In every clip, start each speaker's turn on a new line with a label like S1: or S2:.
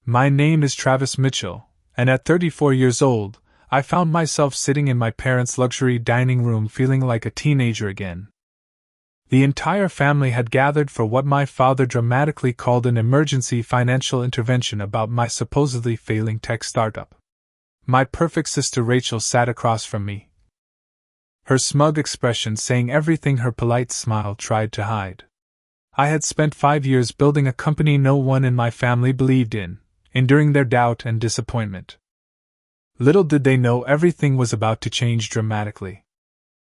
S1: My name is Travis Mitchell, and at 34 years old, I found myself sitting in my parents' luxury dining room feeling like a teenager again. The entire family had gathered for what my father dramatically called an emergency financial intervention about my supposedly failing tech startup. My perfect sister Rachel sat across from me, her smug expression saying everything her polite smile tried to hide. I had spent 5 years building a company no one in my family believed in, enduring their doubt and disappointment. Little did they know everything was about to change dramatically.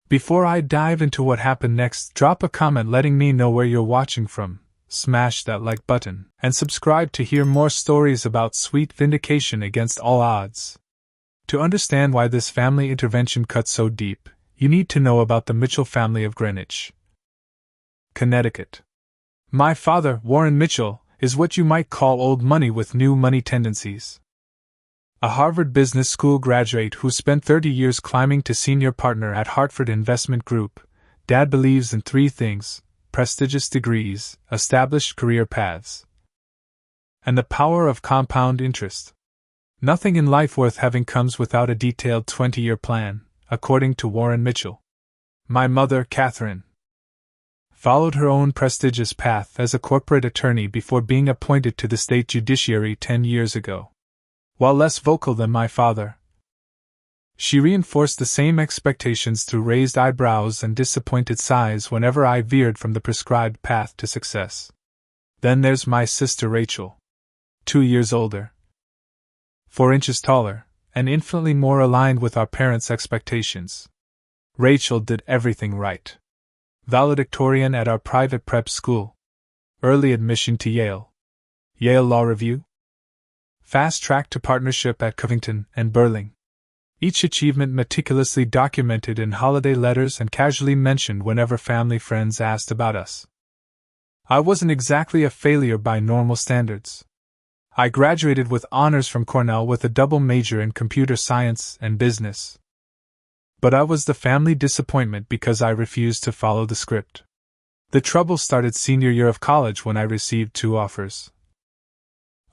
S1: Before I dive into what happened next, drop a comment letting me know where you're watching from, smash that like button, and subscribe to hear more stories about sweet vindication against all odds. To understand why this family intervention cut so deep, you need to know about the Mitchell family of Greenwich, Connecticut. My father, Warren Mitchell, is what you might call old money with new money tendencies. A Harvard Business School graduate who spent 30 years climbing to senior partner at Hartford Investment Group, Dad believes in 3 things: prestigious degrees, established career paths, and the power of compound interest. Nothing in life worth having comes without a detailed 20-year plan, according to Warren Mitchell. My mother, Catherine, followed her own prestigious path as a corporate attorney before being appointed to the state judiciary 10 years ago. While less vocal than my father, she reinforced the same expectations through raised eyebrows and disappointed sighs whenever I veered from the prescribed path to success. Then there's my sister Rachel, 2 years older, 4 inches taller, and infinitely more aligned with our parents' expectations. Rachel did everything right. Valedictorian at our private prep school, early admission to Yale Law Review, fast track to partnership at Covington and Burling. Each achievement meticulously documented in holiday letters and casually mentioned whenever family friends asked about us. I wasn't exactly a failure by normal standards. I graduated with honors from Cornell with a double major in computer science and business. But I was the family disappointment because I refused to follow the script. The trouble started senior year of college when I received 2 offers: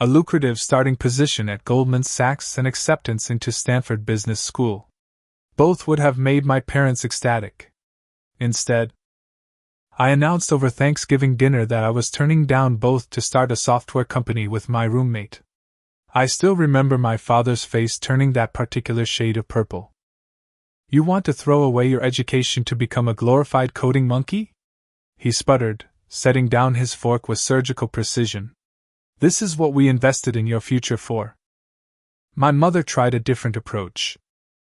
S1: a lucrative starting position at Goldman Sachs and acceptance into Stanford Business School. Both would have made my parents ecstatic. Instead, I announced over Thanksgiving dinner that I was turning down both to start a software company with my roommate. I still remember my father's face turning that particular shade of purple. "You want to throw away your education to become a glorified coding monkey?" he sputtered, setting down his fork with surgical precision. "This is what we invested in your future for." My mother tried a different approach.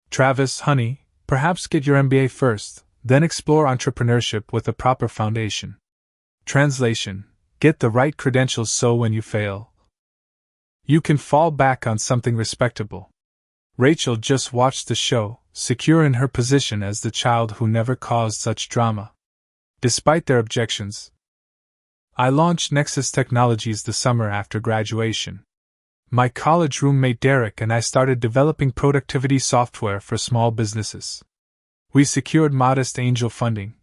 S1: "Travis, honey, perhaps get your MBA first, then explore entrepreneurship with a proper foundation." Translation: get the right credentials so when you fail, you can fall back on something respectable. Rachel just watched the show, secure in her position as the child who never caused such drama. Despite their objections, I launched Nexus Technologies the summer after graduation. My college roommate Derek and I started developing productivity software for small businesses. We secured modest angel funding,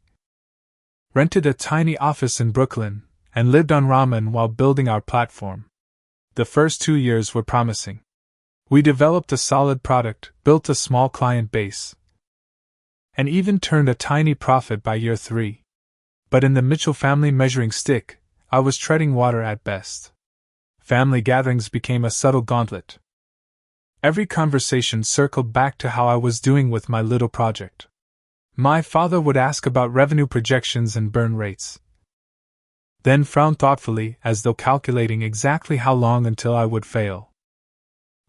S1: rented a tiny office in Brooklyn, and lived on ramen while building our platform. The first 2 years were promising. We developed a solid product, built a small client base, and even turned a tiny profit by year 3. But in the Mitchell family measuring stick, I was treading water at best. Family gatherings became a subtle gauntlet. Every conversation circled back to how I was doing with my little project. My father would ask about revenue projections and burn rates, then frown thoughtfully as though calculating exactly how long until I would fail.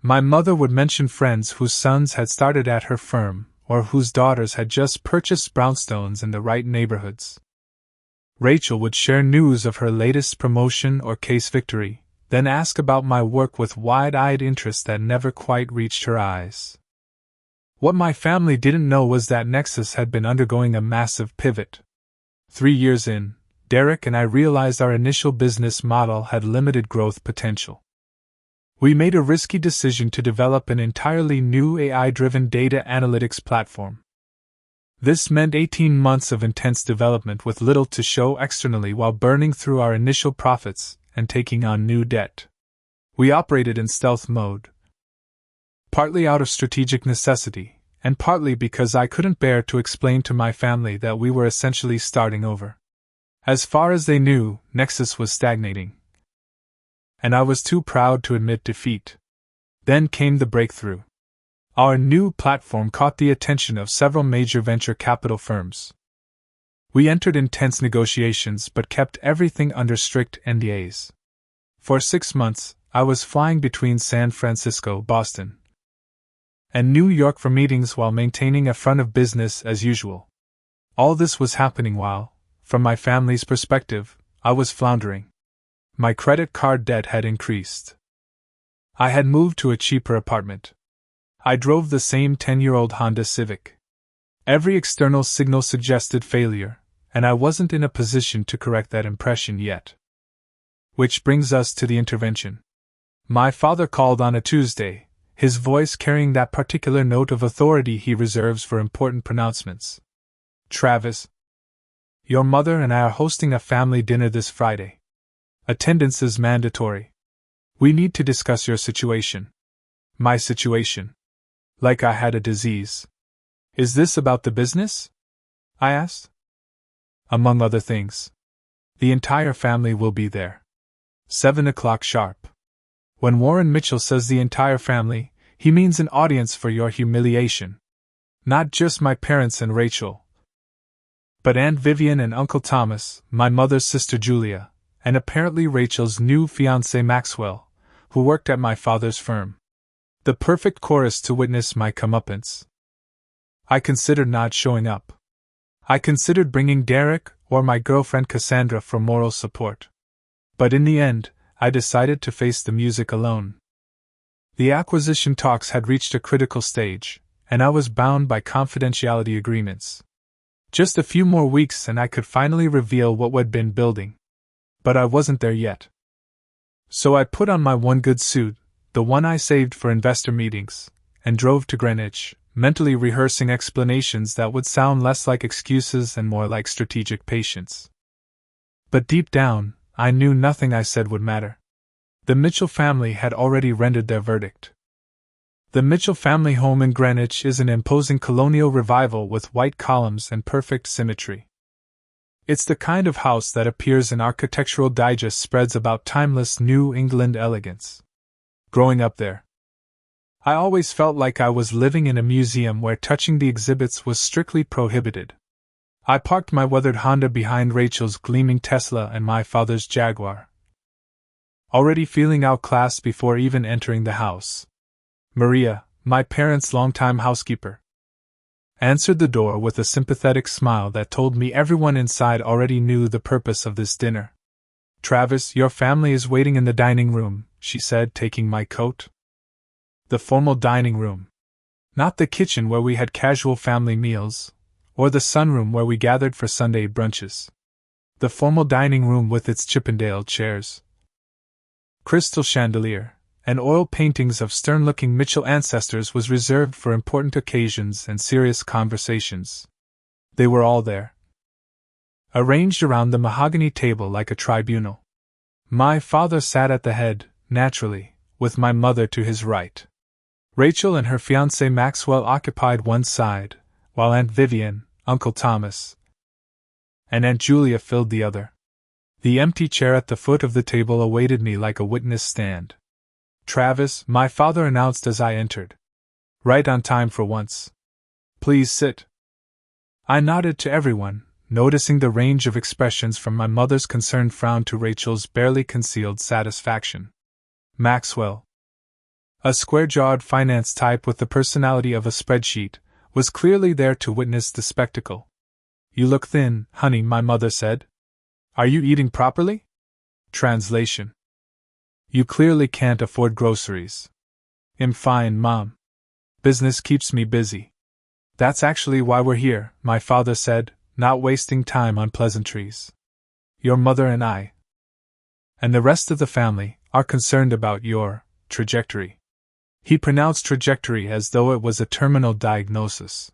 S1: My mother would mention friends whose sons had started at her firm or whose daughters had just purchased brownstones in the right neighborhoods. Rachel would share news of her latest promotion or case victory, then ask about my work with wide-eyed interest that never quite reached her eyes. What my family didn't know was that Nexus had been undergoing a massive pivot. 3 years in, Derek and I realized our initial business model had limited growth potential. We made a risky decision to develop an entirely new AI-driven data analytics platform. This meant 18 months of intense development with little to show externally while burning through our initial profits and taking on new debt. We operated in stealth mode, partly out of strategic necessity, and partly because I couldn't bear to explain to my family that we were essentially starting over. As far as they knew, Nexus was stagnating, and I was too proud to admit defeat. Then came the breakthrough. Our new platform caught the attention of several major venture capital firms. We entered intense negotiations but kept everything under strict NDAs. For 6 months, I was flying between San Francisco, Boston, and New York for meetings while maintaining a front of business as usual. All this was happening while, from my family's perspective, I was floundering. My credit card debt had increased. I had moved to a cheaper apartment. I drove the same 10-year-old Honda Civic. Every external signal suggested failure, and I wasn't in a position to correct that impression yet. Which brings us to the intervention. My father called on a Tuesday, his voice carrying that particular note of authority he reserves for important pronouncements. "Travis, your mother and I are hosting a family dinner this Friday. Attendance is mandatory. We need to discuss your situation." My situation. Like I had a disease. "Is this about the business?" I asked. "Among other things. The entire family will be there. 7 o'clock sharp. When Warren Mitchell says the entire family, he means an audience for your humiliation. Not just my parents and Rachel, but Aunt Vivian and Uncle Thomas, my mother's sister Julia, and apparently Rachel's new fiancé Maxwell, who worked at my father's firm. The perfect chorus to witness my comeuppance." I considered not showing up. I considered bringing Derek or my girlfriend Cassandra for moral support. But in the end, I decided to face the music alone. The acquisition talks had reached a critical stage, and I was bound by confidentiality agreements. Just a few more weeks and I could finally reveal what we'd been building. But I wasn't there yet. So I put on my one good suit, the one I saved for investor meetings, and drove to Greenwich, mentally rehearsing explanations that would sound less like excuses and more like strategic patience. But deep down, I knew nothing I said would matter. The Mitchell family had already rendered their verdict. The Mitchell family home in Greenwich is an imposing colonial revival with white columns and perfect symmetry. It's the kind of house that appears in Architectural Digest spreads about timeless New England elegance. Growing up there, I always felt like I was living in a museum where touching the exhibits was strictly prohibited. I parked my weathered Honda behind Rachel's gleaming Tesla and my father's Jaguar, already feeling outclassed before even entering the house. Maria, my parents' longtime housekeeper, answered the door with a sympathetic smile that told me everyone inside already knew the purpose of this dinner. "Travis, your family is waiting in the dining room," she said, taking my coat. The formal dining room. Not the kitchen where we had casual family meals, or the sunroom where we gathered for Sunday brunches. The formal dining room with its Chippendale chairs, crystal chandelier, and oil paintings of stern-looking Mitchell ancestors was reserved for important occasions and serious conversations. They were all there, arranged around the mahogany table like a tribunal. My father sat at the head, naturally, with my mother to his right. Rachel and her fiancé Maxwell occupied one side, while Aunt Vivian, Uncle Thomas, and Aunt Julia filled the other. The empty chair at the foot of the table awaited me like a witness stand. "Travis," my father announced as I entered. "Right on time for once. Please sit." I nodded to everyone, noticing the range of expressions from my mother's concerned frown to Rachel's barely concealed satisfaction. Maxwell, a square-jawed finance type with the personality of a spreadsheet, was clearly there to witness the spectacle. "You look thin, honey," my mother said. "Are you eating properly?" Translation: "You clearly can't afford groceries." "I'm fine, Mom. Business keeps me busy." "That's actually why we're here," my father said, not wasting time on pleasantries. "Your mother and I, and the rest of the family, are concerned about your trajectory." He pronounced trajectory as though it was a terminal diagnosis.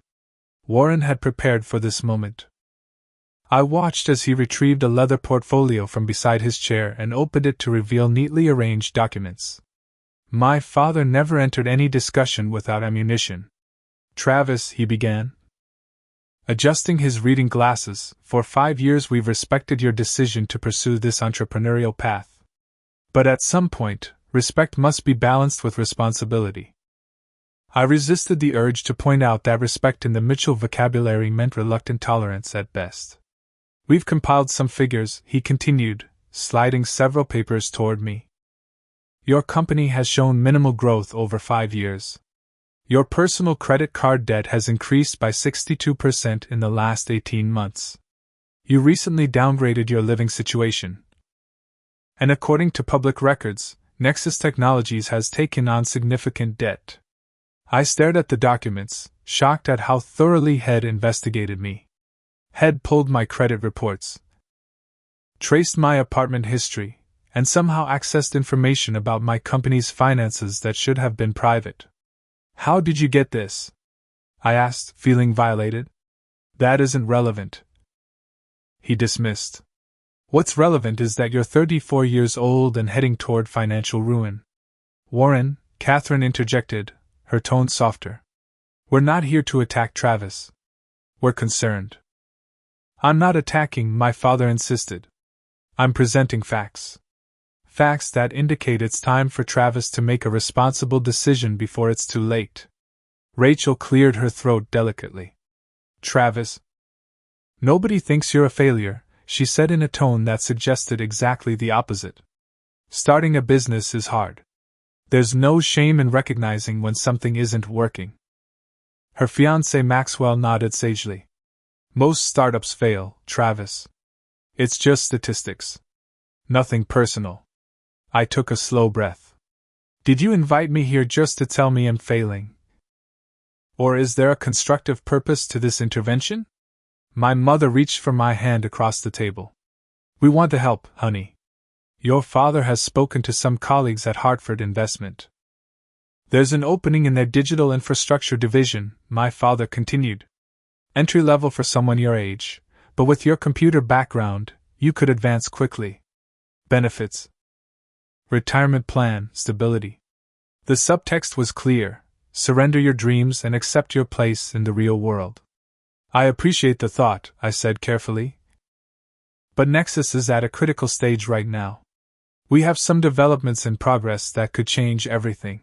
S1: Warren had prepared for this moment. I watched as he retrieved a leather portfolio from beside his chair and opened it to reveal neatly arranged documents. My father never entered any discussion without ammunition. Travis, he began, adjusting his reading glasses, for 5 years we've respected your decision to pursue this entrepreneurial path. But at some point, respect must be balanced with responsibility. I resisted the urge to point out that respect in the Mitchell vocabulary meant reluctant tolerance at best. We've compiled some figures, he continued, sliding several papers toward me. Your company has shown minimal growth over 5 years. Your personal credit card debt has increased by 62% in the last 18 months. You recently downgraded your living situation. And according to public records, Nexus Technologies has taken on significant debt. I stared at the documents, shocked at how thoroughly Head investigated me. Head pulled my credit reports, traced my apartment history, and somehow accessed information about my company's finances that should have been private. How did you get this? I asked, feeling violated. That isn't relevant. He dismissed. What's relevant is that you're 34 years old and heading toward financial ruin. Warren, Catherine interjected, her tone softer. We're not here to attack Travis. We're concerned. I'm not attacking, my father insisted. I'm presenting facts. Facts that indicate it's time for Travis to make a responsible decision before it's too late. Rachel cleared her throat delicately. Travis. Nobody thinks you're a failure, she said in a tone that suggested exactly the opposite. Starting a business is hard. There's no shame in recognizing when something isn't working. Her fiancé Maxwell nodded sagely. Most startups fail, Travis. It's just statistics. Nothing personal. I took a slow breath. Did you invite me here just to tell me I'm failing? Or is there a constructive purpose to this intervention? My mother reached for my hand across the table. We want to help, honey. Your father has spoken to some colleagues at Hartford Investment. There's an opening in their digital infrastructure division, my father continued. Entry level for someone your age, but with your computer background, you could advance quickly. Benefits. Retirement plan, stability. The subtext was clear. Surrender your dreams and accept your place in the real world. I appreciate the thought, I said carefully. But Nexus is at a critical stage right now. We have some developments in progress that could change everything.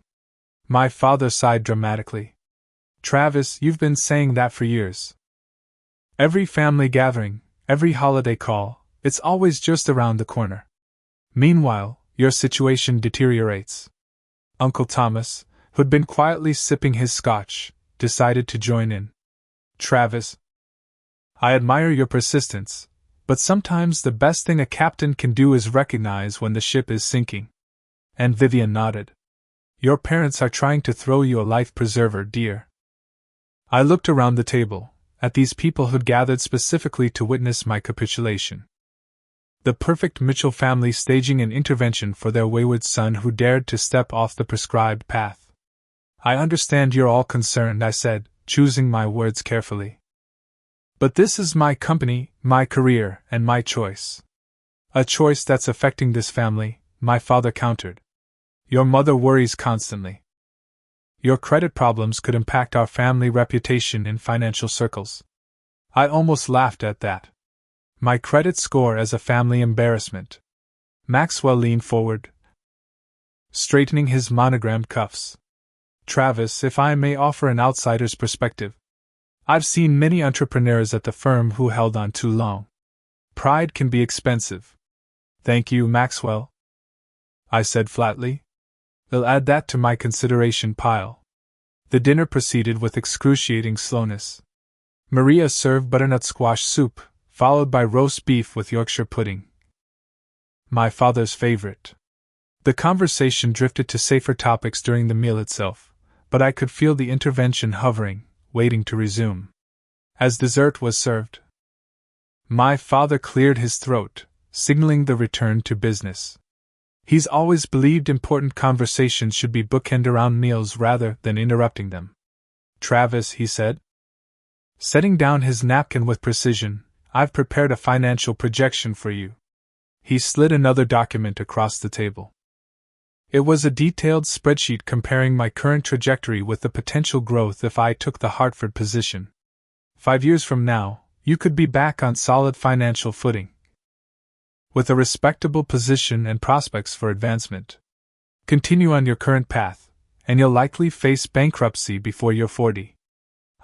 S1: My father sighed dramatically. Travis, you've been saying that for years. Every family gathering, every holiday call, it's always just around the corner. Meanwhile, your situation deteriorates. Uncle Thomas, who'd been quietly sipping his scotch, decided to join in. Travis, I admire your persistence, but sometimes the best thing a captain can do is recognize when the ship is sinking. And Vivian nodded. Your parents are trying to throw you a life preserver, dear. I looked around the table, at these people who'd gathered specifically to witness my capitulation. The perfect Mitchell family staging an intervention for their wayward son who dared to step off the prescribed path. I understand you're all concerned, I said, choosing my words carefully. But this is my company, my career, and my choice. A choice that's affecting this family, my father countered. Your mother worries constantly. Your credit problems could impact our family reputation in financial circles. I almost laughed at that. My credit score as a family embarrassment. Maxwell leaned forward, straightening his monogrammed cuffs. Travis, if I may offer an outsider's perspective. I've seen many entrepreneurs at the firm who held on too long. Pride can be expensive. Thank you, Maxwell, I said flatly. I'll add that to my consideration pile. The dinner proceeded with excruciating slowness. Maria served butternut squash soup, followed by roast beef with Yorkshire pudding. My father's favorite. The conversation drifted to safer topics during the meal itself, but I could feel the intervention hovering, waiting to resume. As dessert was served, my father cleared his throat, signaling the return to business. He's always believed important conversations should be bookended around meals rather than interrupting them. Travis, he said, setting down his napkin with precision, I've prepared a financial projection for you. He slid another document across the table. It was a detailed spreadsheet comparing my current trajectory with the potential growth if I took the Hartford position. 5 years from now, you could be back on solid financial footing, with a respectable position and prospects for advancement. Continue on your current path, and you'll likely face bankruptcy before you're 40.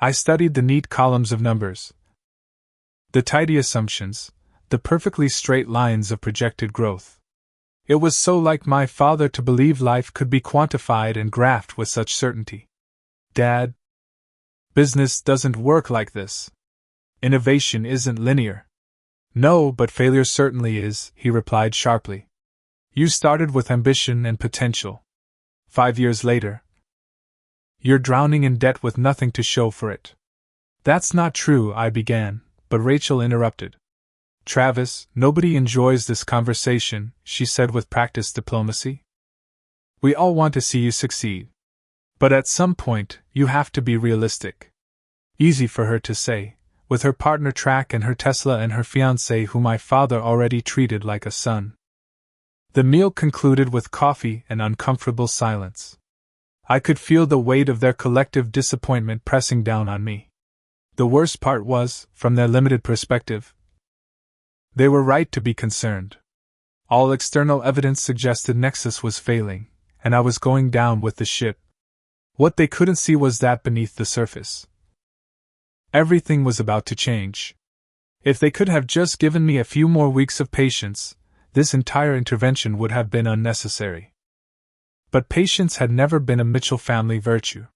S1: I studied the neat columns of numbers, the tidy assumptions, the perfectly straight lines of projected growth. It was so like my father to believe life could be quantified and graphed with such certainty. Dad, business doesn't work like this. Innovation isn't linear. No, but failure certainly is, he replied sharply. You started with ambition and potential. 5 years later, you're drowning in debt with nothing to show for it. That's not true, I began, but Rachel interrupted. Travis, nobody enjoys this conversation, she said with practiced diplomacy. We all want to see you succeed. But at some point, you have to be realistic. Easy for her to say, with her partner track and her Tesla and her fiancé whom my father already treated like a son. The meal concluded with coffee and uncomfortable silence. I could feel the weight of their collective disappointment pressing down on me. The worst part was, from their limited perspective, they were right to be concerned. All external evidence suggested Nexus was failing, and I was going down with the ship. What they couldn't see was that beneath the surface, everything was about to change. If they could have just given me a few more weeks of patience, this entire intervention would have been unnecessary. But patience had never been a Mitchell family virtue.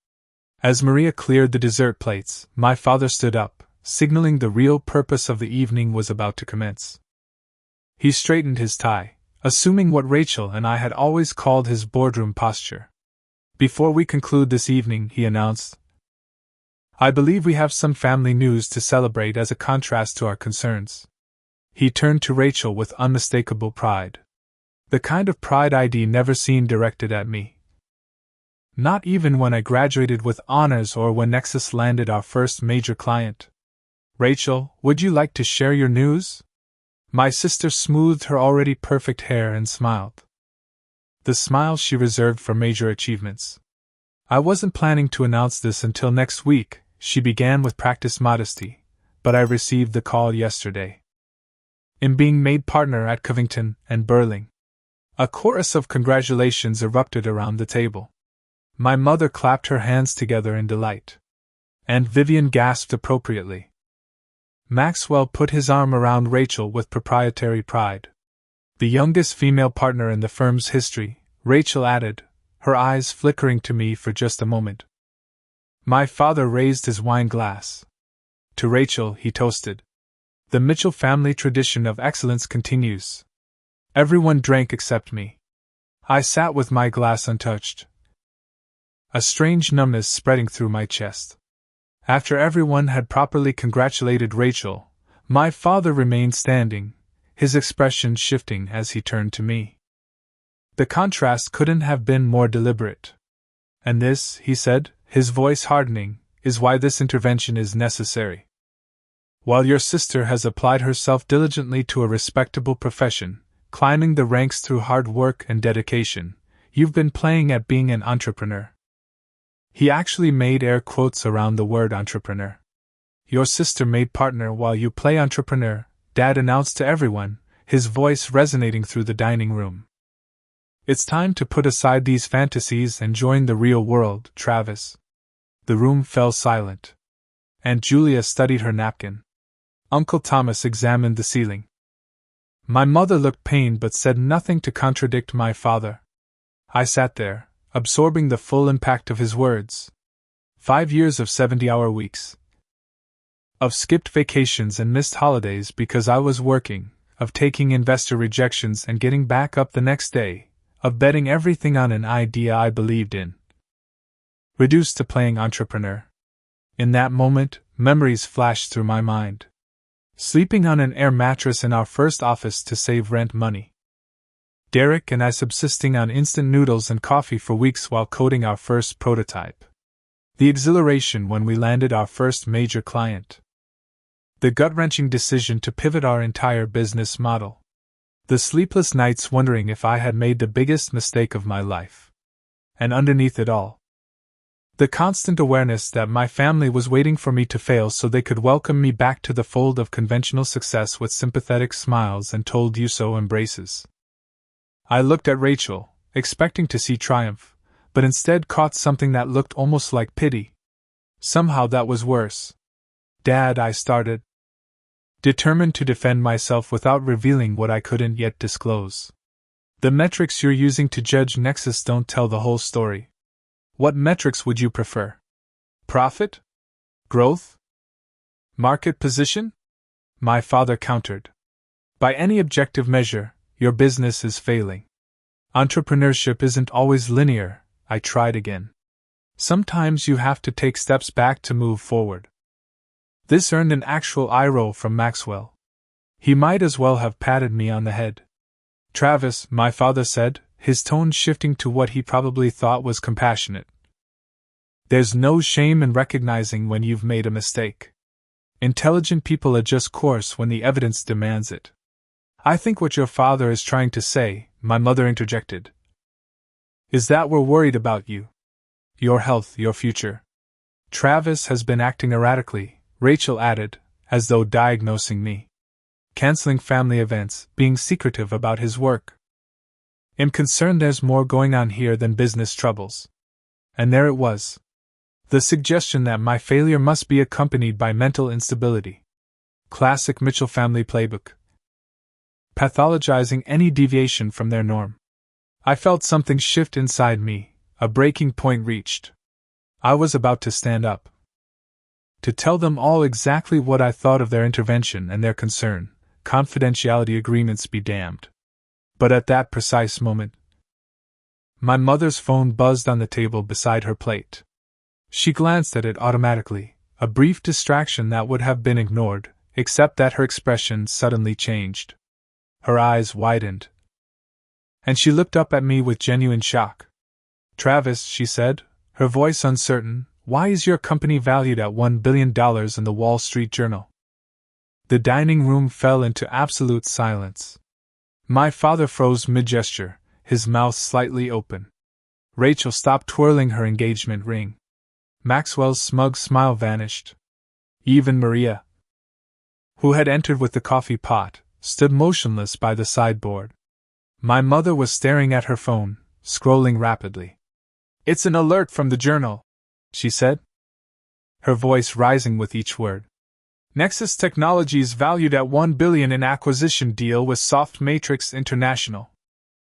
S1: As Maria cleared the dessert plates, my father stood up, signaling the real purpose of the evening was about to commence. He straightened his tie, assuming what Rachel and I had always called his boardroom posture. Before we conclude this evening, he announced, I believe we have some family news to celebrate as a contrast to our concerns. He turned to Rachel with unmistakable pride. The kind of pride I'd never seen directed at me. Not even when I graduated with honors or when Nexus landed our first major client. Rachel, would you like to share your news? My sister smoothed her already perfect hair and smiled. The smile she reserved for major achievements. I wasn't planning to announce this until next week, she began with practiced modesty, but I received the call yesterday. In being made partner at Covington and Burling. A chorus of congratulations erupted around the table. My mother clapped her hands together in delight. And Vivian gasped appropriately. Maxwell put his arm around Rachel with proprietary pride. The youngest female partner in the firm's history, Rachel added, her eyes flickering to me for just a moment. My father raised his wine glass. To Rachel, he toasted. The Mitchell family tradition of excellence continues. Everyone drank except me. I sat with my glass untouched, a strange numbness spreading through my chest. After everyone had properly congratulated Rachel, my father remained standing, his expression shifting as he turned to me. The contrast couldn't have been more deliberate. And this, he said, his voice hardening, is why this intervention is necessary. While your sister has applied herself diligently to a respectable profession, climbing the ranks through hard work and dedication, you've been playing at being an entrepreneur. He actually made air quotes around the word entrepreneur. Your sister made partner while you play entrepreneur, Dad announced to everyone, his voice resonating through the dining room. It's time to put aside these fantasies and join the real world, Travis. The room fell silent. Aunt Julia studied her napkin. Uncle Thomas examined the ceiling. My mother looked pained but said nothing to contradict my father. I sat there, absorbing the full impact of his words. 5 years of 70-hour weeks. Of skipped vacations and missed holidays because I was working, of taking investor rejections and getting back up the next day, of betting everything on an idea I believed in. Reduced to playing entrepreneur. In that moment, memories flashed through my mind. Sleeping on an air mattress in our first office to save rent money. Derek and I subsisting on instant noodles and coffee for weeks while coding our first prototype. The exhilaration when we landed our first major client. The gut-wrenching decision to pivot our entire business model. The sleepless nights wondering if I had made the biggest mistake of my life. And underneath it all, the constant awareness that my family was waiting for me to fail so they could welcome me back to the fold of conventional success with sympathetic smiles and told you so embraces. I looked at Rachel, expecting to see triumph, but instead caught something that looked almost like pity. Somehow that was worse. Dad, I started, determined to defend myself without revealing what I couldn't yet disclose. The metrics you're using to judge Nexus don't tell the whole story. What metrics would you prefer? Profit? Growth? Market position? My father countered. By any objective measure, your business is failing. Entrepreneurship isn't always linear, I tried again. Sometimes you have to take steps back to move forward. This earned an actual eye roll from Maxwell. He might as well have patted me on the head. Travis, my father said, his tone shifting to what he probably thought was compassionate. There's no shame in recognizing when you've made a mistake. Intelligent people adjust course when the evidence demands it. I think what your father is trying to say, my mother interjected, is that we're worried about you. Your health, your future. Travis has been acting erratically, Rachel added, as though diagnosing me. Canceling family events, being secretive about his work. I'm concerned there's more going on here than business troubles. And there it was. The suggestion that my failure must be accompanied by mental instability. Classic Mitchell family playbook. Pathologizing any deviation from their norm. I felt something shift inside me, a breaking point reached. I was about to stand up. To tell them all exactly what I thought of their intervention and their concern, confidentiality agreements be damned. But at that precise moment, my mother's phone buzzed on the table beside her plate. She glanced at it automatically, a brief distraction that would have been ignored, except that her expression suddenly changed. Her eyes widened, and she looked up at me with genuine shock. Travis, she said, her voice uncertain, why is your company valued at $1 billion in the Wall Street Journal? The dining room fell into absolute silence. My father froze mid-gesture, his mouth slightly open. Rachel stopped twirling her engagement ring. Maxwell's smug smile vanished. Even Maria, who had entered with the coffee pot, stood motionless by the sideboard. My mother was staring at her phone, scrolling rapidly. It's an alert from the Journal, she said, her voice rising with each word. Nexus Technologies valued at $1 billion in acquisition deal with Softmatrix International.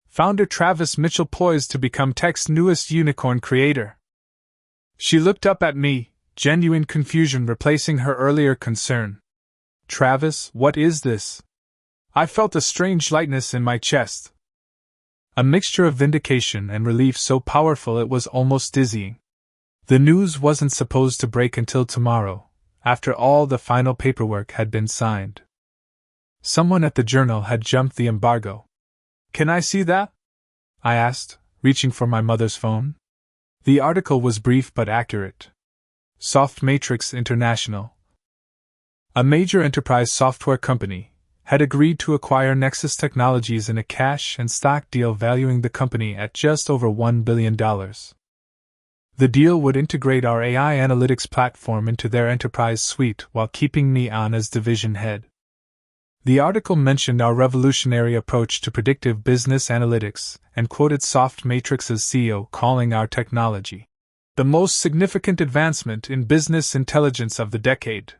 S1: Founder Travis Mitchell poised to become tech's newest unicorn creator. She looked up at me, genuine confusion replacing her earlier concern. Travis, what is this? I felt a strange lightness in my chest. A mixture of vindication and relief so powerful it was almost dizzying. The news wasn't supposed to break until tomorrow, after all the final paperwork had been signed. Someone at the Journal had jumped the embargo. Can I see that? I asked, reaching for my mother's phone. The article was brief but accurate. Softmatrix International, a major enterprise software company, had agreed to acquire Nexus Technologies in a cash and stock deal valuing the company at just over $1 billion. The deal would integrate our AI analytics platform into their enterprise suite while keeping me on as division head. The article mentioned our revolutionary approach to predictive business analytics and quoted Softmatrix's CEO calling our technology the most significant advancement in business intelligence of the decade.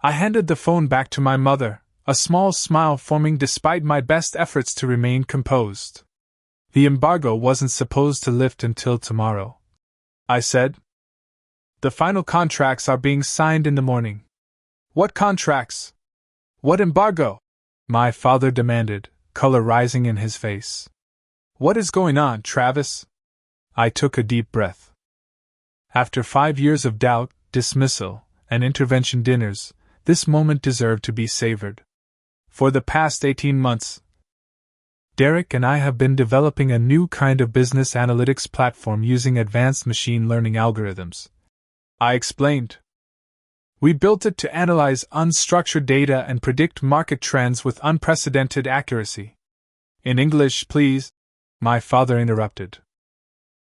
S1: I handed the phone back to my mother, a small smile forming despite my best efforts to remain composed. The embargo wasn't supposed to lift until tomorrow, I said. The final contracts are being signed in the morning. What contracts? What embargo? My father demanded, color rising in his face. What is going on, Travis? I took a deep breath. After 5 years of doubt, dismissal, and intervention dinners, this moment deserved to be savored. For the past 18 months, Derek and I have been developing a new kind of business analytics platform using advanced machine learning algorithms. I explained. We built it to analyze unstructured data and predict market trends with unprecedented accuracy. In English, please, my father interrupted.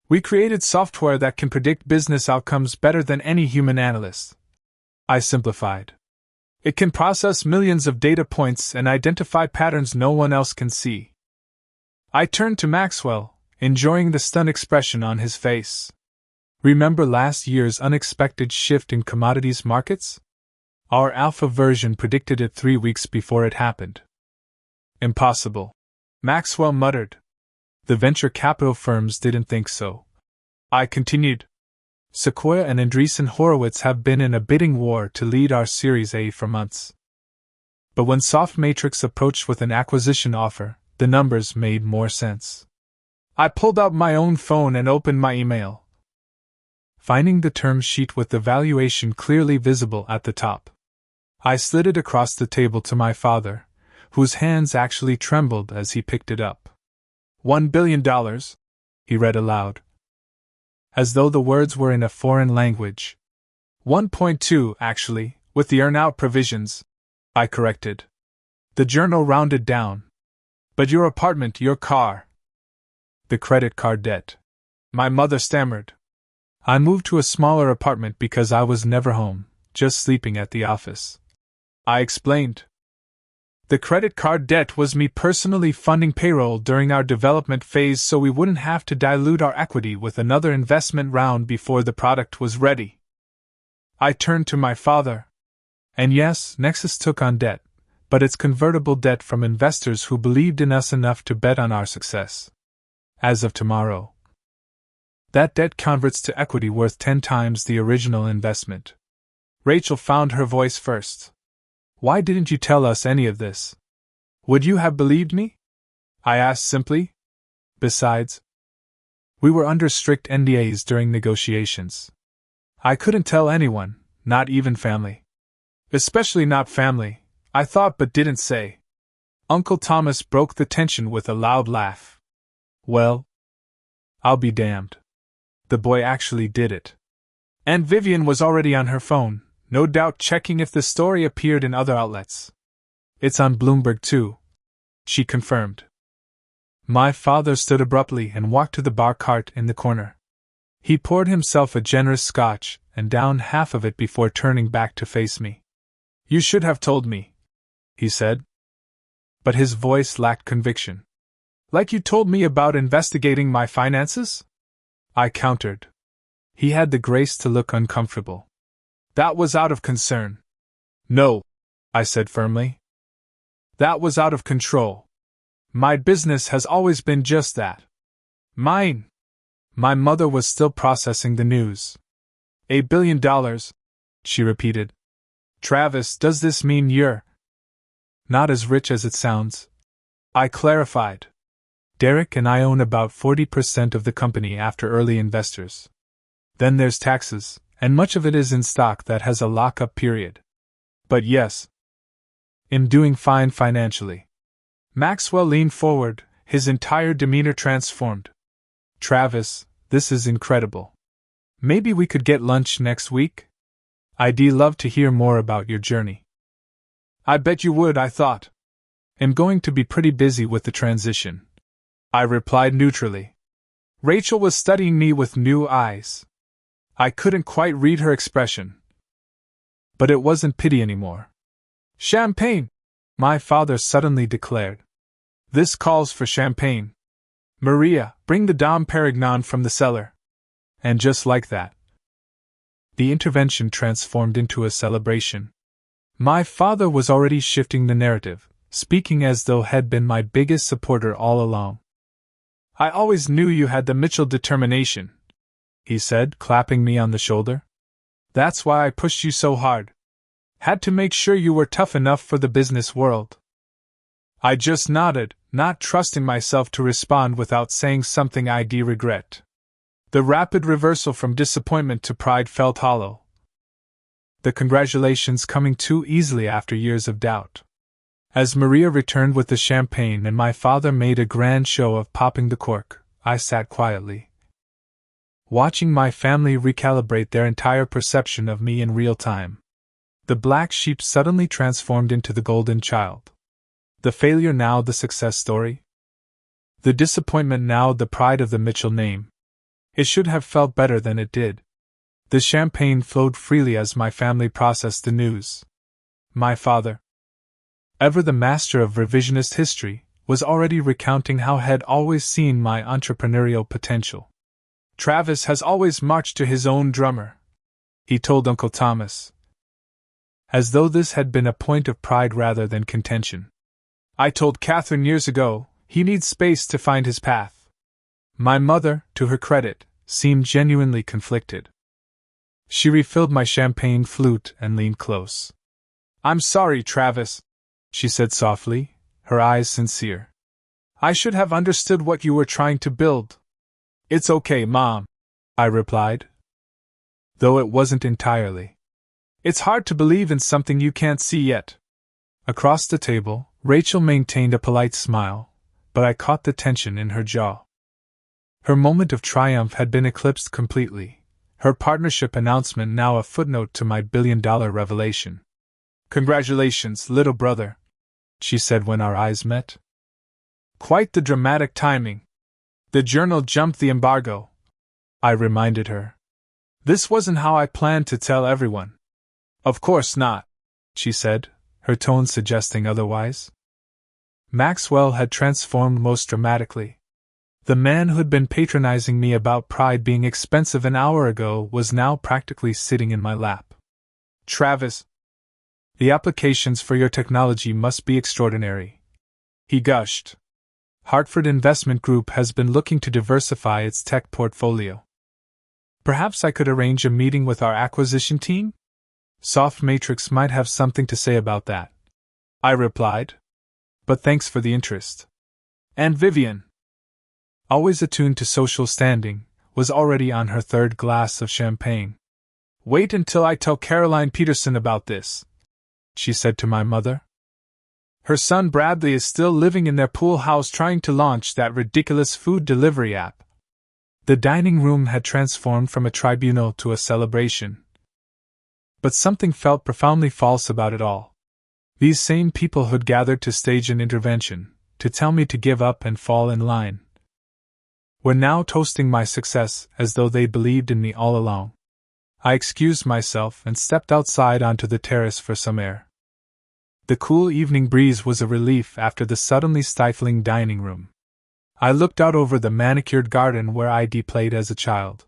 S1: We created software that can predict business outcomes better than any human analyst. I simplified. It can process millions of data points and identify patterns no one else can see. I turned to Maxwell, enjoying the stunned expression on his face. Remember last year's unexpected shift in commodities markets? Our alpha version predicted it 3 weeks before it happened. Impossible, Maxwell muttered. The venture capital firms didn't think so. I continued. Sequoia and Andreessen Horowitz have been in a bidding war to lead our Series A for months. But when Softmatrix approached with an acquisition offer, the numbers made more sense. I pulled out my own phone and opened my email. Finding the term sheet with the valuation clearly visible at the top, I slid it across the table to my father, whose hands actually trembled as he picked it up. $1 billion, he read aloud, as though the words were in a foreign language. 1.2, actually, with the earn-out provisions, I corrected. The journal rounded down. But your apartment, your car. The credit card debt. My mother stammered. I moved to a smaller apartment because I was never home, just sleeping at the office. I explained. The credit card debt was me personally funding payroll during our development phase so we wouldn't have to dilute our equity with another investment round before the product was ready. I turned to my father. And yes, Nexus took on debt, but it's convertible debt from investors who believed in us enough to bet on our success. As of tomorrow, that debt converts to equity worth 10 times the original investment. Rachel found her voice first. Why didn't you tell us any of this? Would you have believed me? I asked simply. Besides, we were under strict NDAs during negotiations. I couldn't tell anyone, not even family. Especially not family, I thought but didn't say. Uncle Thomas broke the tension with a loud laugh. Well, I'll be damned. The boy actually did it. Aunt Vivian was already on her phone, no doubt checking if the story appeared in other outlets. It's on Bloomberg too, she confirmed. My father stood abruptly and walked to the bar cart in the corner. He poured himself a generous scotch and downed half of it before turning back to face me. You should have told me, he said. But his voice lacked conviction. Like you told me about investigating my finances? I countered. He had the grace to look uncomfortable. That was out of concern. No, I said firmly. That was out of control. My business has always been just that. Mine. My mother was still processing the news. $1 billion, she repeated. Travis, does this mean you're not as rich as it sounds? I clarified. Derek and I own about 40% of the company after early investors. Then there's taxes, and much of it is in stock that has a lock-up period. But yes, I'm doing fine financially. Maxwell leaned forward, his entire demeanor transformed. Travis, this is incredible. Maybe we could get lunch next week? I'd love to hear more about your journey. I bet you would, I thought. I'm going to be pretty busy with the transition, I replied neutrally. Rachel was studying me with new eyes. I couldn't quite read her expression. But it wasn't pity anymore. Champagne, my father suddenly declared. This calls for champagne. Maria, bring the Dom Perignon from the cellar. And just like that, the intervention transformed into a celebration. My father was already shifting the narrative, speaking as though he'd been my biggest supporter all along. I always knew you had the Mitchell determination, he said, clapping me on the shoulder. That's why I pushed you so hard. Had to make sure you were tough enough for the business world. I just nodded, not trusting myself to respond without saying something I'd regret. The rapid reversal from disappointment to pride felt hollow. The congratulations coming too easily after years of doubt. As Maria returned with the champagne and my father made a grand show of popping the cork, I sat quietly, watching my family recalibrate their entire perception of me in real time. The black sheep suddenly transformed into the golden child. The failure now the success story. The disappointment now the pride of the Mitchell name. It should have felt better than it did. The champagne flowed freely as my family processed the news. My father, ever the master of revisionist history, was already recounting how he'd always seen my entrepreneurial potential. Travis has always marched to his own drummer, he told Uncle Thomas, as though this had been a point of pride rather than contention. I told Catherine years ago, he needs space to find his path. My mother, to her credit, seemed genuinely conflicted. She refilled my champagne flute and leaned close. I'm sorry, Travis, she said softly, her eyes sincere. I should have understood what you were trying to build. It's okay, Mom, I replied, though it wasn't entirely. It's hard to believe in something you can't see yet. Across the table, Rachel maintained a polite smile, but I caught the tension in her jaw. Her moment of triumph had been eclipsed completely, her partnership announcement now a footnote to my billion-dollar revelation. Congratulations, little brother, she said when our eyes met. Quite the dramatic timing. The journal jumped the embargo, I reminded her. This wasn't how I planned to tell everyone. Of course not, she said, her tone suggesting otherwise. Maxwell had transformed most dramatically. The man who had been patronizing me about pride being expensive an hour ago was now practically sitting in my lap. Travis, the applications for your technology must be extraordinary, he gushed. Hartford Investment Group has been looking to diversify its tech portfolio. Perhaps I could arrange a meeting with our acquisition team? Soft Matrix might have something to say about that, I replied. But thanks for the interest. And Vivian, always attuned to social standing, was already on her third glass of champagne. Wait until I tell Caroline Peterson about this, she said to my mother. Her son Bradley is still living in their pool house trying to launch that ridiculous food delivery app. The dining room had transformed from a tribunal to a celebration. But something felt profoundly false about it all. These same people who'd gathered to stage an intervention, to tell me to give up and fall in line, were now toasting my success as though they believed in me all along. I excused myself and stepped outside onto the terrace for some air. The cool evening breeze was a relief after the suddenly stifling dining room. I looked out over the manicured garden where I'd played as a child,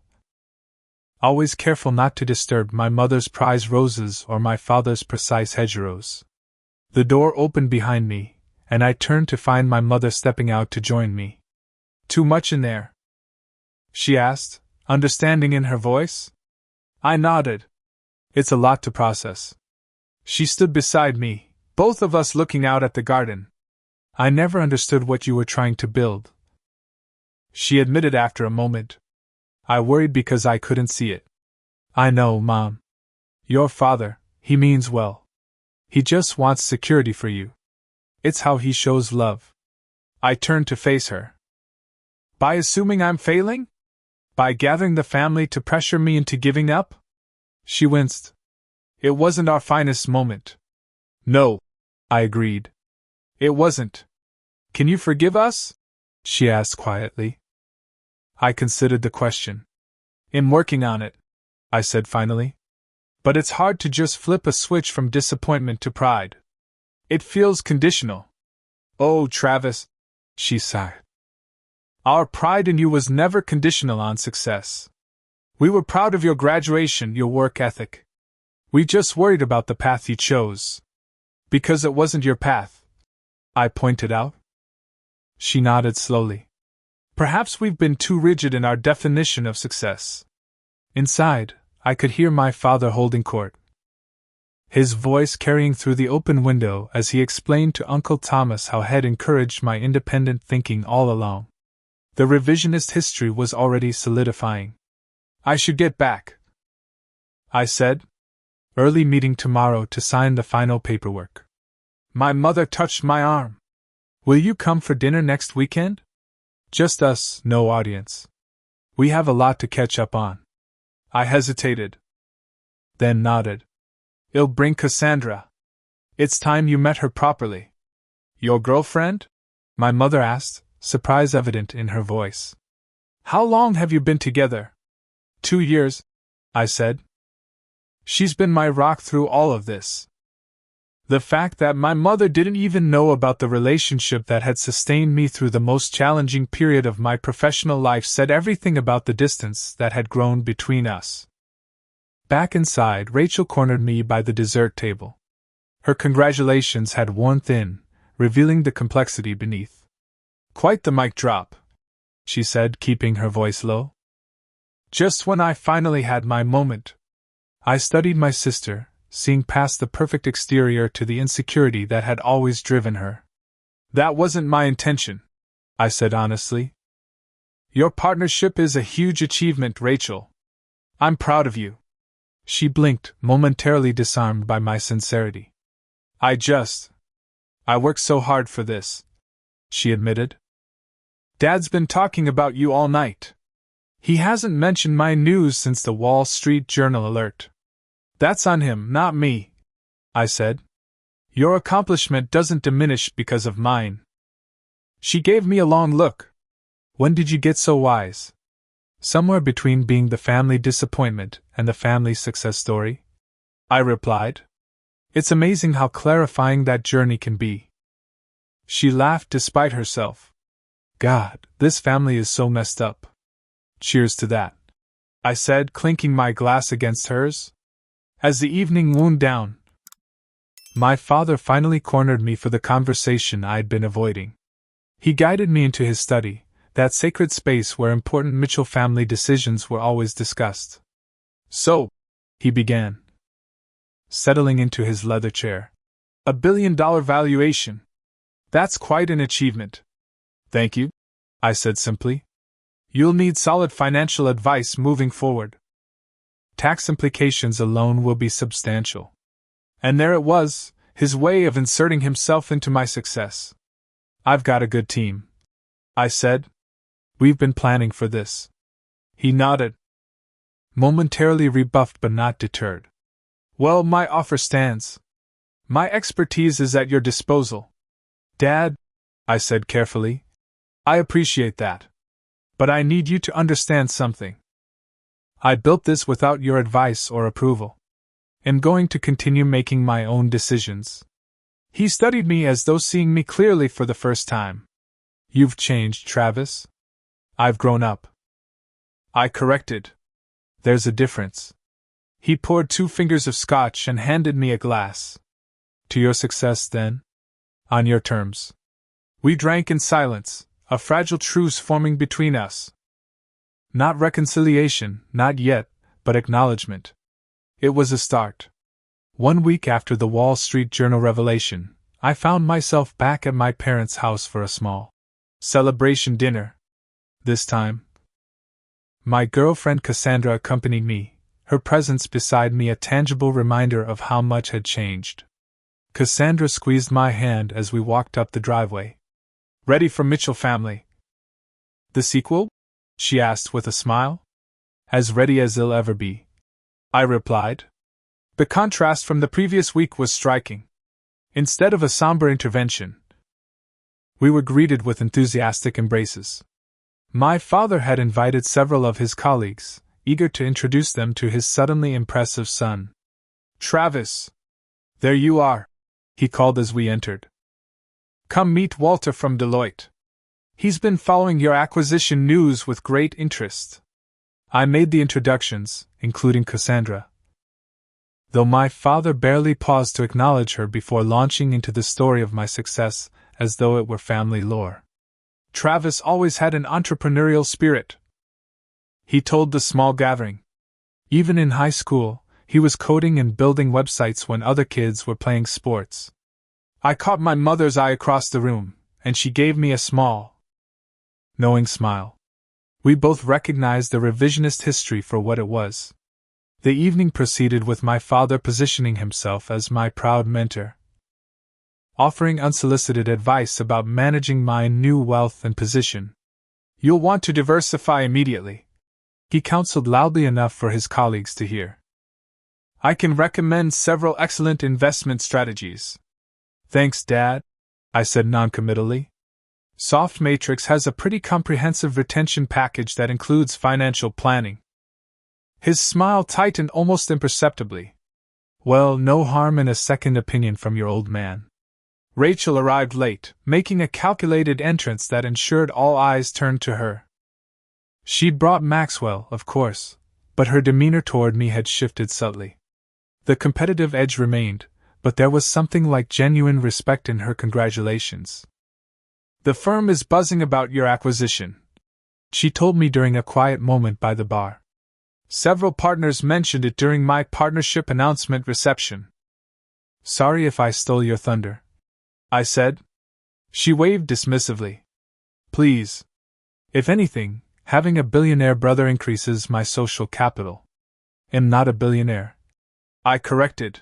S1: always careful not to disturb my mother's prize roses or my father's precise hedgerows. The door opened behind me, and I turned to find my mother stepping out to join me. Too much in there? She asked, understanding in her voice. I nodded. It's a lot to process. She stood beside me, both of us looking out at the garden. I never understood what you were trying to build, she admitted after a moment. I worried because I couldn't see it. I know, Mom. Your father, he means well. He just wants security for you. It's how he shows love. I turned to face her. By assuming I'm failing? By gathering the family to pressure me into giving up? She winced. It wasn't our finest moment. No, I agreed. It wasn't. Can you forgive us? She asked quietly. I considered the question. I'm working on it, I said finally. But it's hard to just flip a switch from disappointment to pride. It feels conditional. Oh, Travis, she sighed. Our pride in you was never conditional on success. We were proud of your graduation, your work ethic. We just worried about the path you chose. Because it wasn't your path, I pointed out. She nodded slowly. Perhaps we've been too rigid in our definition of success. Inside, I could hear my father holding court, his voice carrying through the open window as he explained to Uncle Thomas how he'd encouraged my independent thinking all along. The revisionist history was already solidifying. I should get back, I said. Early meeting tomorrow to sign the final paperwork. My mother touched my arm. Will you come for dinner next weekend? Just us, no audience. We have a lot to catch up on. I hesitated, then nodded. It'll bring Cassandra. It's time you met her properly. Your girlfriend? My mother asked, surprise evident in her voice. How long have you been together? 2 years, I said. She's been my rock through all of this. The fact that my mother didn't even know about the relationship that had sustained me through the most challenging period of my professional life said everything about the distance that had grown between us. Back inside, Rachel cornered me by the dessert table. Her congratulations had worn thin, revealing the complexity beneath. Quite the mic drop, she said, keeping her voice low. Just when I finally had my moment. I studied my sister, seeing past the perfect exterior to the insecurity that had always driven her. That wasn't my intention, I said honestly. Your partnership is a huge achievement, Rachel. I'm proud of you. She blinked, momentarily disarmed by my sincerity. I worked so hard for this, she admitted. Dad's been talking about you all night. He hasn't mentioned my news since the Wall Street Journal alert. That's on him, not me, I said. Your accomplishment doesn't diminish because of mine. She gave me a long look. When did you get so wise? Somewhere between being the family disappointment and the family success story, I replied. It's amazing how clarifying that journey can be. She laughed despite herself. God, this family is so messed up. Cheers to that, I said, clinking my glass against hers. As the evening wound down, my father finally cornered me for the conversation I'd been avoiding. He guided me into his study, that sacred space where important Mitchell family decisions were always discussed. So, he began, settling into his leather chair. $1 billion valuation. That's quite an achievement. Thank you, I said simply. You'll need solid financial advice moving forward. Tax implications alone will be substantial. And there it was, his way of inserting himself into my success. I've got a good team, I said. We've been planning for this. He nodded, momentarily rebuffed but not deterred. Well, my offer stands. My expertise is at your disposal. Dad, I said carefully, I appreciate that. But I need you to understand something. I built this without your advice or approval. I'm going to continue making my own decisions. He studied me as though seeing me clearly for the first time. You've changed, Travis. I've grown up. I corrected. There's a difference. He poured 2 fingers of scotch and handed me a glass. To your success, then? On your terms. We drank in silence, a fragile truce forming between us. Not reconciliation, not yet, but acknowledgement. It was a start. 1 week after the Wall Street Journal revelation, I found myself back at my parents' house for a small celebration dinner. This time, my girlfriend Cassandra accompanied me, her presence beside me a tangible reminder of how much had changed. Cassandra squeezed my hand as we walked up the driveway. Ready for Mitchell family? The sequel? She asked with a smile. As ready as they'll ever be, I replied. The contrast from the previous week was striking. Instead of a somber intervention, we were greeted with enthusiastic embraces. My father had invited several of his colleagues, eager to introduce them to his suddenly impressive son. Travis! There you are, he called as we entered. Come meet Walter from Deloitte. He's been following your acquisition news with great interest. I made the introductions, including Cassandra, though my father barely paused to acknowledge her before launching into the story of my success as though it were family lore. Travis always had an entrepreneurial spirit, he told the small gathering. Even in high school, he was coding and building websites when other kids were playing sports. I caught my mother's eye across the room, and she gave me a small, knowing smile. We both recognized the revisionist history for what it was. The evening proceeded with my father positioning himself as my proud mentor, offering unsolicited advice about managing my new wealth and position. You'll want to diversify immediately, he counseled loudly enough for his colleagues to hear. I can recommend several excellent investment strategies. Thanks, Dad, I said noncommittally. Soft Matrix has a pretty comprehensive retention package that includes financial planning. His smile tightened almost imperceptibly. Well, no harm in a second opinion from your old man. Rachel arrived late, making a calculated entrance that ensured all eyes turned to her. She'd brought Maxwell, of course, but her demeanor toward me had shifted subtly. The competitive edge remained, but there was something like genuine respect in her congratulations. The firm is buzzing about your acquisition, she told me during a quiet moment by the bar. Several partners mentioned it during my partnership announcement reception. Sorry if I stole your thunder, I said. She waved dismissively. Please. If anything, having a billionaire brother increases my social capital. Am not a billionaire, I corrected.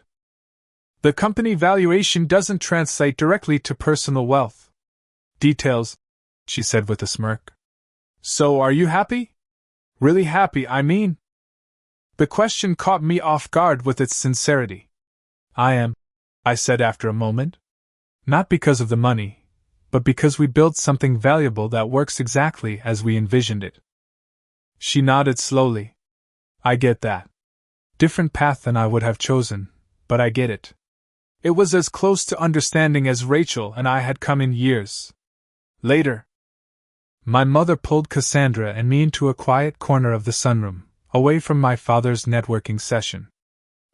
S1: The company valuation doesn't translate directly to personal wealth. Details, she said with a smirk. So are you happy? Really happy, I mean? The question caught me off guard with its sincerity. I am, I said after a moment. Not because of the money, but because we built something valuable that works exactly as we envisioned it. She nodded slowly. I get that. Different path than I would have chosen, but I get it. It was as close to understanding as Rachel and I had come in years. Later, my mother pulled Cassandra and me into a quiet corner of the sunroom, away from my father's networking session.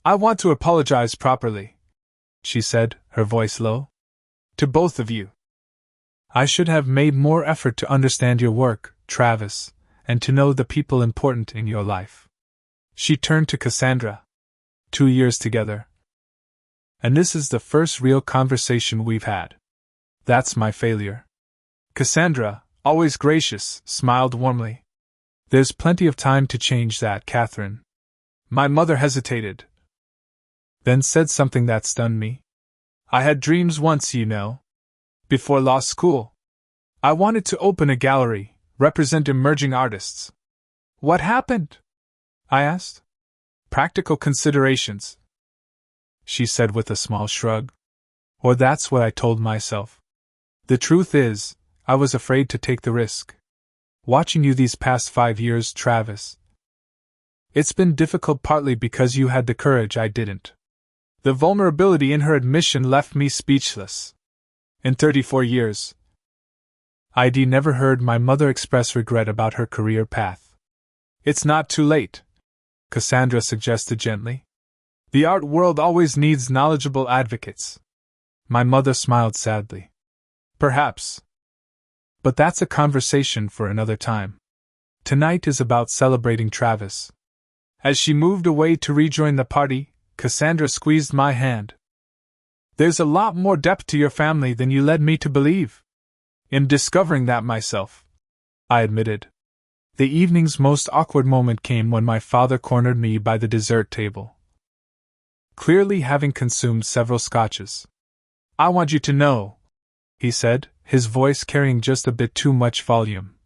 S1: I want to apologize properly, she said, her voice low. To both of you. I should have made more effort to understand your work, Travis, and to know the people important in your life. She turned to Cassandra. 2 years together. And this is the first real conversation we've had. That's my failure. Cassandra, always gracious, smiled warmly. There's plenty of time to change that, Catherine. My mother hesitated. Then said something that stunned me. I had dreams once, you know. Before law school. I wanted to open a gallery, represent emerging artists. What happened? I asked. Practical considerations, she said with a small shrug. Or that's what I told myself. The truth is, I was afraid to take the risk. Watching you these past 5 years, Travis. It's been difficult partly because you had the courage I didn't. The vulnerability in her admission left me speechless. In 34 years, I'd never heard my mother express regret about her career path. It's not too late, Cassandra suggested gently. The art world always needs knowledgeable advocates. My mother smiled sadly. Perhaps. But that's a conversation for another time. Tonight is about celebrating Travis. As she moved away to rejoin the party, Cassandra squeezed my hand. There's a lot more depth to your family than you led me to believe. In discovering that myself, I admitted. The evening's most awkward moment came when my father cornered me by the dessert table. Clearly having consumed several scotches. I want you to know, he said, his voice carrying just a bit too much volume,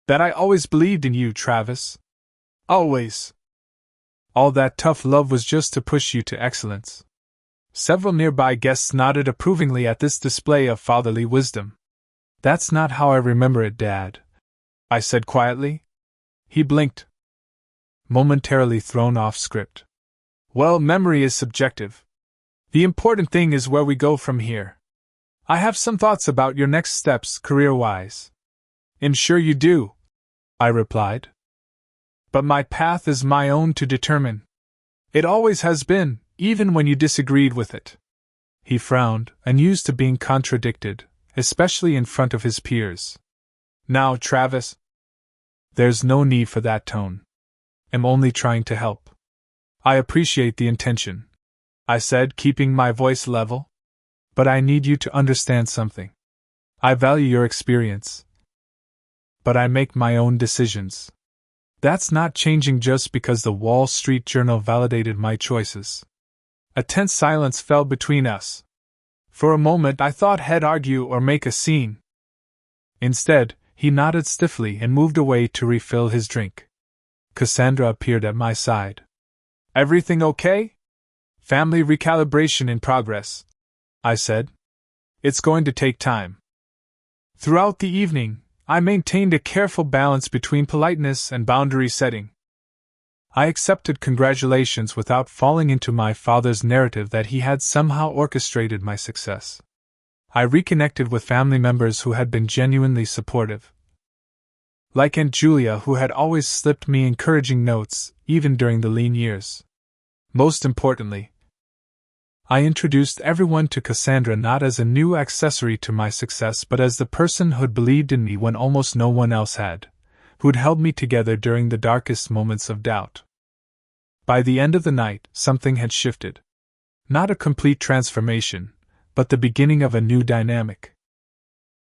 S1: that I always believed in you, Travis. Always. All that tough love was just to push you to excellence. Several nearby guests nodded approvingly at this display of fatherly wisdom. That's not how I remember it, Dad, I said quietly. He blinked, momentarily thrown off script. Well, memory is subjective. The important thing is where we go from here. I have some thoughts about your next steps career-wise. I'm sure you do, I replied. But my path is my own to determine. It always has been, even when you disagreed with it. He frowned, unused to being contradicted, especially in front of his peers. Now, Travis. There's no need for that tone. I'm only trying to help. I appreciate the intention, I said, keeping my voice level. But I need you to understand something. I value your experience. But I make my own decisions. That's not changing just because the Wall Street Journal validated my choices. A tense silence fell between us. For a moment I thought he'd argue or make a scene. Instead, he nodded stiffly and moved away to refill his drink. Cassandra appeared at my side. Everything okay? Family recalibration in progress, I said. It's going to take time. Throughout the evening, I maintained a careful balance between politeness and boundary setting. I accepted congratulations without falling into my father's narrative that he had somehow orchestrated my success. I reconnected with family members who had been genuinely supportive. Like Aunt Julia, who had always slipped me encouraging notes, even during the lean years. Most importantly, I introduced everyone to Cassandra not as a new accessory to my success but as the person who'd believed in me when almost no one else had, who'd held me together during the darkest moments of doubt. By the end of the night, something had shifted. Not a complete transformation, but the beginning of a new dynamic.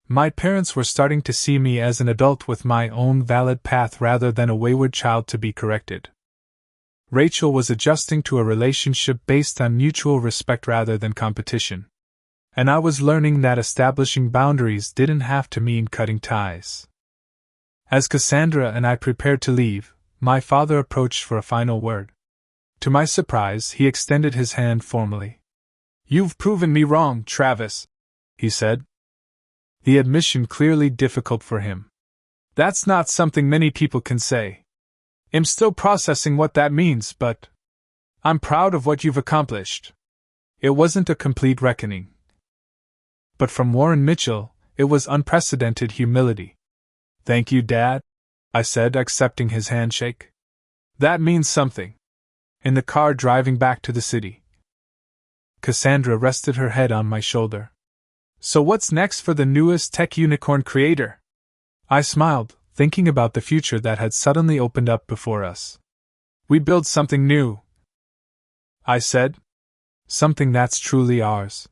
S1: My parents were starting to see me as an adult with my own valid path rather than a wayward child to be corrected. Rachel was adjusting to a relationship based on mutual respect rather than competition. And I was learning that establishing boundaries didn't have to mean cutting ties. As Cassandra and I prepared to leave, my father approached for a final word. To my surprise, he extended his hand formally. "You've proven me wrong, Travis," he said. The admission clearly difficult for him. That's not something many people can say. I'm still processing what that means, but I'm proud of what you've accomplished. It wasn't a complete reckoning. But from Warren Mitchell, it was unprecedented humility. "Thank you, Dad," I said, accepting his handshake. "That means something." In the car driving back to the city, Cassandra rested her head on my shoulder. "So what's next for the newest tech unicorn creator?" I smiled, thinking about the future that had suddenly opened up before us. "We build something new," I said. "Something that's truly ours."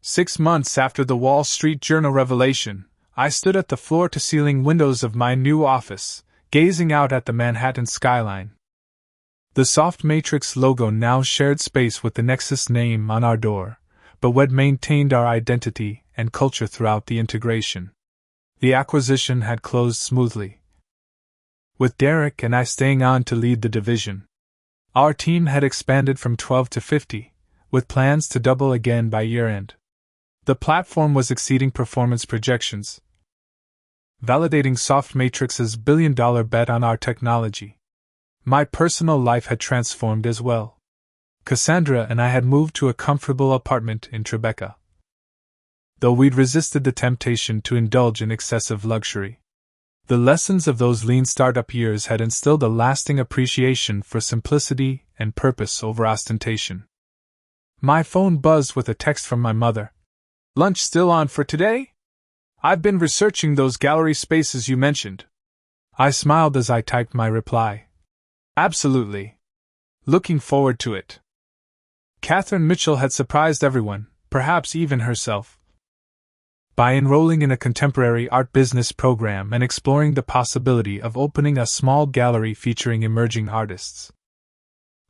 S1: 6 months after the Wall Street Journal revelation, I stood at the floor-to-ceiling windows of my new office, gazing out at the Manhattan skyline. The Soft Matrix logo now shared space with the Nexus name on our door, but we'd maintained our identity and culture throughout the integration. The acquisition had closed smoothly, with Derek and I staying on to lead the division. Our team had expanded from 12 to 50, with plans to double again by year-end. The platform was exceeding performance projections, validating Soft Matrix's billion-dollar bet on our technology. My personal life had transformed as well. Cassandra and I had moved to a comfortable apartment in Tribeca, though we'd resisted the temptation to indulge in excessive luxury. The lessons of those lean startup years had instilled a lasting appreciation for simplicity and purpose over ostentation. My phone buzzed with a text from my mother. "Lunch still on for today? I've been researching those gallery spaces you mentioned." I smiled as I typed my reply. "Absolutely. Looking forward to it." Catherine Mitchell had surprised everyone, perhaps even herself, by enrolling in a contemporary art business program and exploring the possibility of opening a small gallery featuring emerging artists.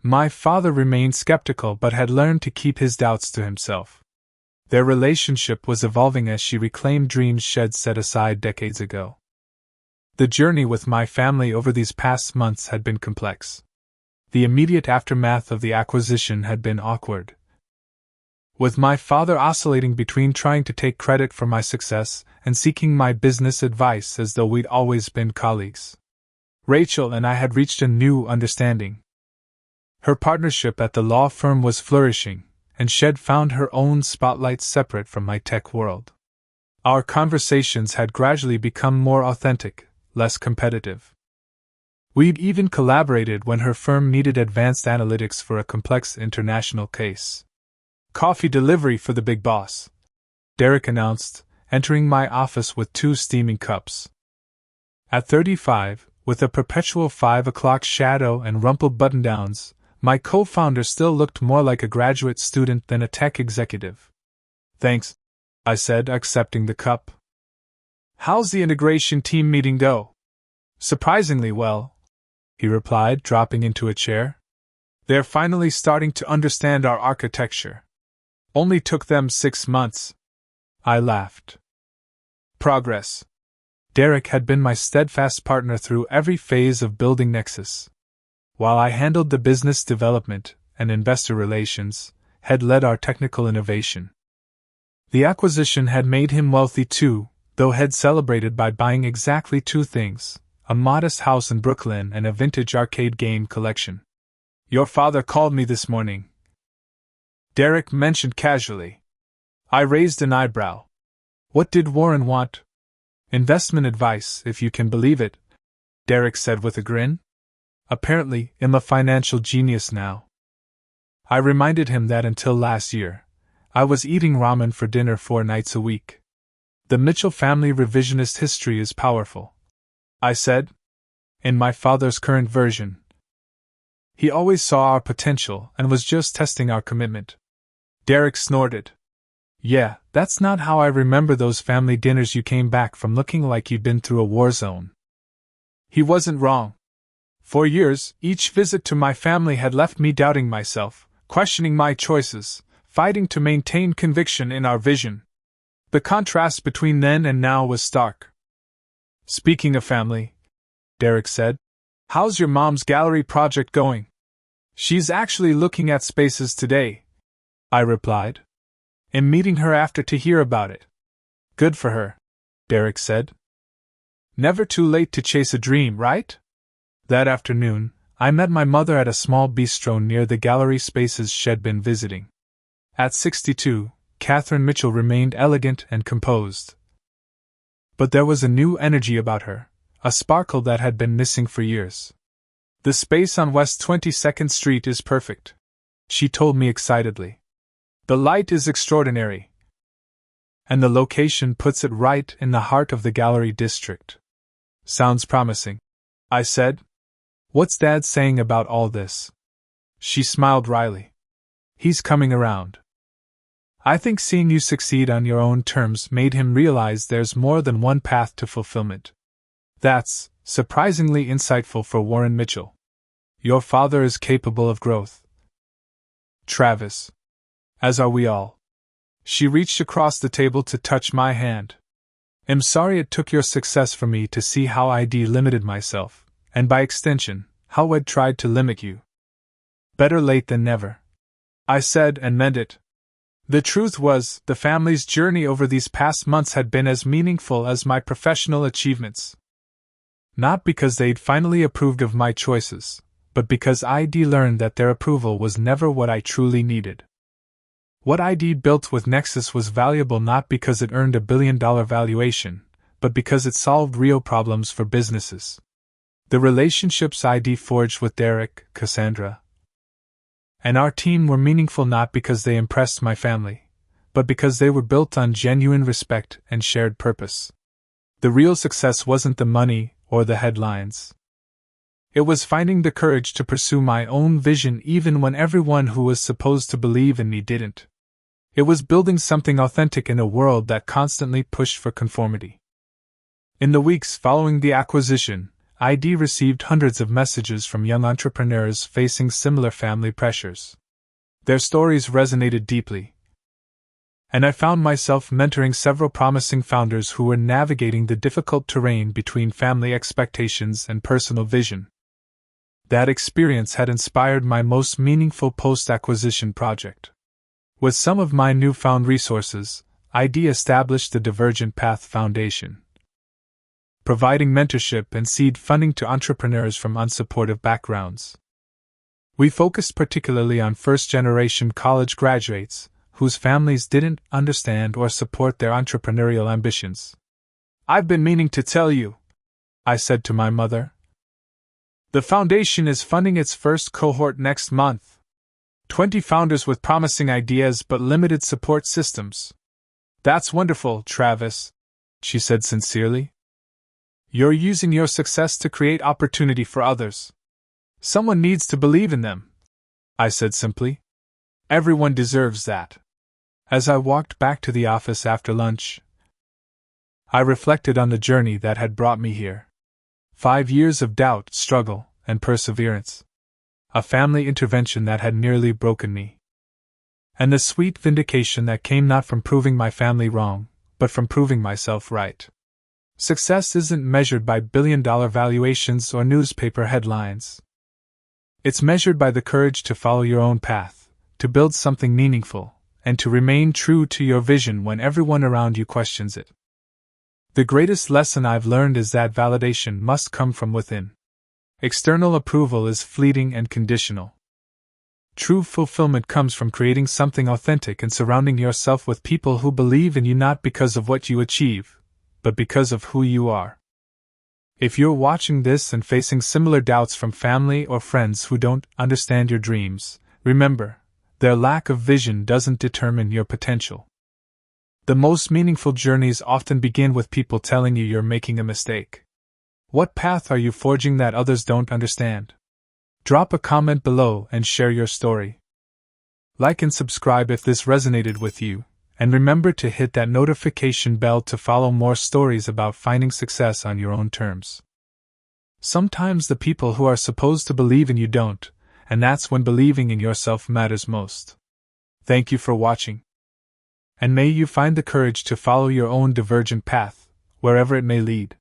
S1: My father remained skeptical but had learned to keep his doubts to himself. Their relationship was evolving as she reclaimed dreams she'd set aside decades ago. The journey with my family over these past months had been complex. The immediate aftermath of the acquisition had been awkward, with my father oscillating between trying to take credit for my success and seeking my business advice as though we'd always been colleagues. Rachel and I had reached a new understanding. Her partnership at the law firm was flourishing, and she'd found her own spotlight separate from my tech world. Our conversations had gradually become more authentic, less competitive. We'd even collaborated when her firm needed advanced analytics for a complex international case. "Coffee delivery for the big boss," Derek announced, entering my office with 2 steaming cups. At 35, with a perpetual 5 o'clock shadow and rumpled button-downs, my co-founder still looked more like a graduate student than a tech executive. "Thanks," I said, accepting the cup. "How's the integration team meeting go?" "Surprisingly well," he replied, dropping into a chair. "They're finally starting to understand our architecture. Only took them 6 months." I laughed. Progress. Derek had been my steadfast partner through every phase of building Nexus. While I handled the business development and investor relations, had led our technical innovation. The acquisition had made him wealthy too, though had celebrated by buying exactly two things: a modest house in Brooklyn and a vintage arcade game collection. "Your father called me this morning," Derek mentioned casually. I raised an eyebrow. What did Warren want? "Investment advice, if you can believe it," Derek said with a grin. "Apparently, I'm a financial genius now." I reminded him that until last year, I was eating ramen for dinner 4 nights a week. "The Mitchell family revisionist history is powerful," I said. "In my father's current version, he always saw our potential and was just testing our commitment." Derek snorted. "Yeah, that's not how I remember those family dinners. You came back from looking like you'd been through a war zone." He wasn't wrong. For years, each visit to my family had left me doubting myself, questioning my choices, fighting to maintain conviction in our vision. The contrast between then and now was stark. "Speaking of family," Derek said, "how's your mom's gallery project going?" "She's actually looking at spaces today," I replied. "I'm meeting her after to hear about it." "Good for her," Derek said. "Never too late to chase a dream, right?" That afternoon, I met my mother at a small bistro near the gallery spaces she'd been visiting. At 62, Catherine Mitchell remained elegant and composed. But there was a new energy about her, a sparkle that had been missing for years. "The space on West 22nd Street is perfect," she told me excitedly. "The light is extraordinary, and the location puts it right in the heart of the gallery district." "Sounds promising," I said. "What's Dad saying about all this?" She smiled wryly. "He's coming around. I think seeing you succeed on your own terms made him realize there's more than one path to fulfillment." "That's surprisingly insightful for Warren Mitchell. Your father is capable of growth, Travis. As are we all." She reached across the table to touch my hand. "I'm sorry it took your success for me to see how I'd limited myself, and by extension, how I'd tried to limit you." "Better late than never," I said, and meant it. The truth was, the family's journey over these past months had been as meaningful as my professional achievements. Not because they'd finally approved of my choices, but because I'd learned that their approval was never what I truly needed. What I'd built with Nexus was valuable not because it earned a billion-dollar valuation, but because it solved real problems for businesses. The relationships I'd forged with Derek, Cassandra, and our team were meaningful not because they impressed my family, but because they were built on genuine respect and shared purpose. The real success wasn't the money or the headlines. It was finding the courage to pursue my own vision even when everyone who was supposed to believe in me didn't. It was building something authentic in a world that constantly pushed for conformity. In the weeks following the acquisition, I'd received hundreds of messages from young entrepreneurs facing similar family pressures. Their stories resonated deeply, and I found myself mentoring several promising founders who were navigating the difficult terrain between family expectations and personal vision. That experience had inspired my most meaningful post-acquisition project. With some of my newfound resources, I'd established the Divergent Path Foundation, providing mentorship and seed funding to entrepreneurs from unsupportive backgrounds. We focused particularly on first-generation college graduates whose families didn't understand or support their entrepreneurial ambitions. "I've been meaning to tell you," I said to my mother. "The foundation is funding its first cohort next month. 20 founders with promising ideas but limited support systems." "That's wonderful, Travis," she said sincerely. "You're using your success to create opportunity for others. Someone needs to believe in them," I said simply. "Everyone deserves that." As I walked back to the office after lunch, I reflected on the journey that had brought me here. 5 years of doubt, struggle, and perseverance. A family intervention that had nearly broken me. And the sweet vindication that came not from proving my family wrong, but from proving myself right. Success isn't measured by billion-dollar valuations or newspaper headlines. It's measured by the courage to follow your own path, to build something meaningful, and to remain true to your vision when everyone around you questions it. The greatest lesson I've learned is that validation must come from within. External approval is fleeting and conditional. True fulfillment comes from creating something authentic and surrounding yourself with people who believe in you not because of what you achieve, but because of who you are. If you're watching this and facing similar doubts from family or friends who don't understand your dreams, remember, their lack of vision doesn't determine your potential. The most meaningful journeys often begin with people telling you you're making a mistake. What path are you forging that others don't understand? Drop a comment below and share your story. Like and subscribe if this resonated with you, and remember to hit that notification bell to follow more stories about finding success on your own terms. Sometimes the people who are supposed to believe in you don't, and that's when believing in yourself matters most. Thank you for watching. And may you find the courage to follow your own divergent path, wherever it may lead.